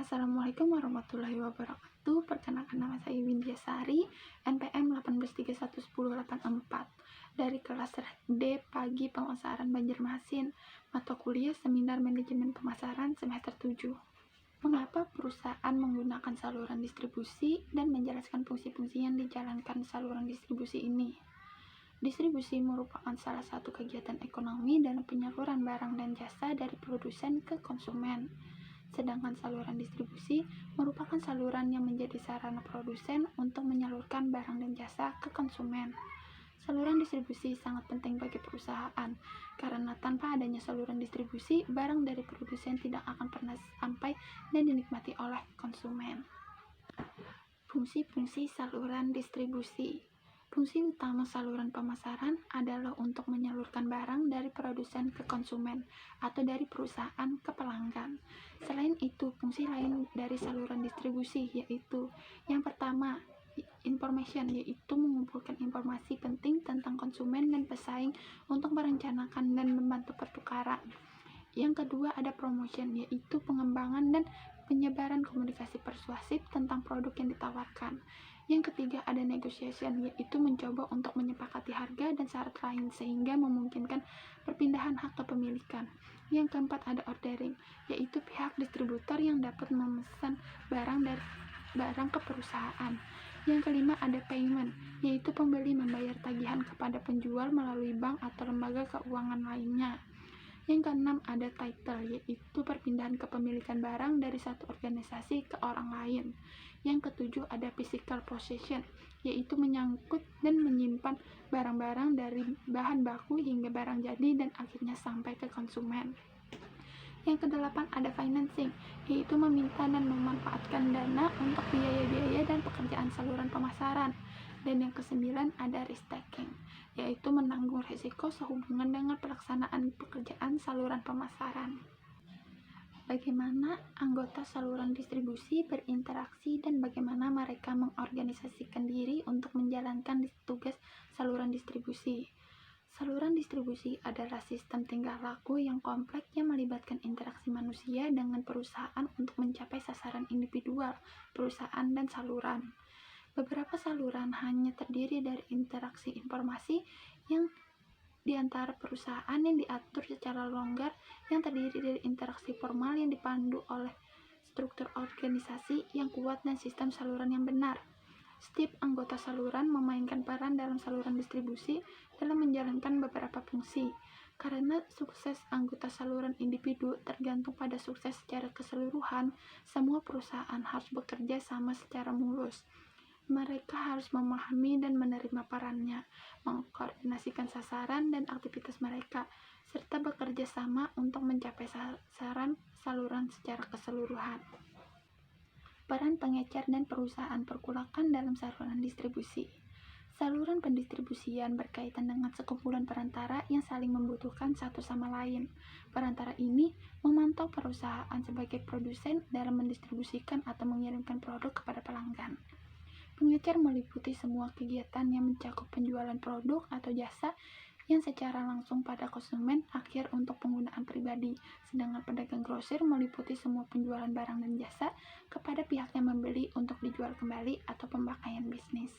Assalamualaikum warahmatullahi wabarakatuh. Perkenalkan, nama saya Windia Sari, NPM 18311084 dari kelas D Pagi Pemasaran Banjarmasin, mata kuliah Seminar Manajemen Pemasaran semester 7. Mengapa perusahaan menggunakan saluran distribusi dan menjelaskan fungsi-fungsi yang dijalankan saluran distribusi ini. Distribusi merupakan salah satu kegiatan ekonomi dalam penyaluran barang dan jasa dari produsen ke konsumen. Sedangkan saluran distribusi merupakan saluran yang menjadi sarana produsen untuk menyalurkan barang dan jasa ke konsumen. Saluran distribusi sangat penting bagi perusahaan, karena tanpa adanya saluran distribusi, barang dari produsen tidak akan pernah sampai dan dinikmati oleh konsumen. Fungsi-fungsi saluran distribusi. Fungsi utama saluran pemasaran adalah untuk menyalurkan barang dari produsen ke konsumen atau dari perusahaan ke pelanggan. Selain itu, fungsi lain dari saluran distribusi yaitu yang pertama, information, yaitu mengumpulkan informasi penting tentang konsumen dan pesaing untuk merencanakan dan membantu pertukaran. Yang kedua, ada promotion, yaitu pengembangan dan penyebaran komunikasi persuasif tentang produk yang ditawarkan. Yang ketiga, ada negotiation, yaitu mencoba untuk menyepakati harga dan syarat lain sehingga memungkinkan perpindahan hak kepemilikan. Yang keempat, ada ordering, yaitu pihak distributor yang dapat memesan barang ke perusahaan. Yang kelima, ada payment, yaitu pembeli membayar tagihan kepada penjual melalui bank atau lembaga keuangan lainnya. Yang keenam, ada title, yaitu perpindahan kepemilikan barang dari satu organisasi ke orang lain. Yang ketujuh, ada physical possession, yaitu menyangkut dan menyimpan barang-barang dari bahan baku hingga barang jadi dan akhirnya sampai ke konsumen. Yang kedelapan, ada financing, yaitu meminta dan memanfaatkan dana untuk biaya-biaya dan pekerjaan saluran pemasaran. Dan yang kesembilan, ada risk taking, yaitu menanggung risiko sehubungan dengan pelaksanaan pekerjaan saluran pemasaran. Bagaimana anggota saluran distribusi berinteraksi dan bagaimana mereka mengorganisasikan diri untuk menjalankan tugas saluran distribusi. Saluran distribusi adalah sistem tingkah laku yang kompleks yang melibatkan interaksi manusia dengan perusahaan untuk mencapai sasaran individual, perusahaan, dan saluran. Beberapa saluran hanya terdiri dari interaksi informasi yang di antara perusahaan yang diatur secara longgar, yang terdiri dari interaksi formal yang dipandu oleh struktur organisasi yang kuat dan sistem saluran yang benar. Setiap anggota saluran memainkan peran dalam saluran distribusi dalam menjalankan beberapa fungsi. Karena sukses anggota saluran individu tergantung pada sukses secara keseluruhan, semua perusahaan harus bekerja sama secara mulus. Mereka harus memahami dan menerima perannya, mengkoordinasikan sasaran dan aktivitas mereka, serta bekerja sama untuk mencapai sasaran saluran secara keseluruhan. Peran pengecer dan perusahaan perkulakan dalam saluran distribusi. Saluran pendistribusian berkaitan dengan sekumpulan perantara yang saling membutuhkan satu sama lain. Perantara ini memantau perusahaan sebagai produsen dalam mendistribusikan atau mengirimkan produk kepada pelanggan. Pengecer meliputi semua kegiatan yang mencakup penjualan produk atau jasa yang secara langsung pada konsumen akhir untuk penggunaan pribadi, sedangkan pedagang grosir meliputi semua penjualan barang dan jasa kepada pihak yang membeli untuk dijual kembali atau pemakaian bisnis.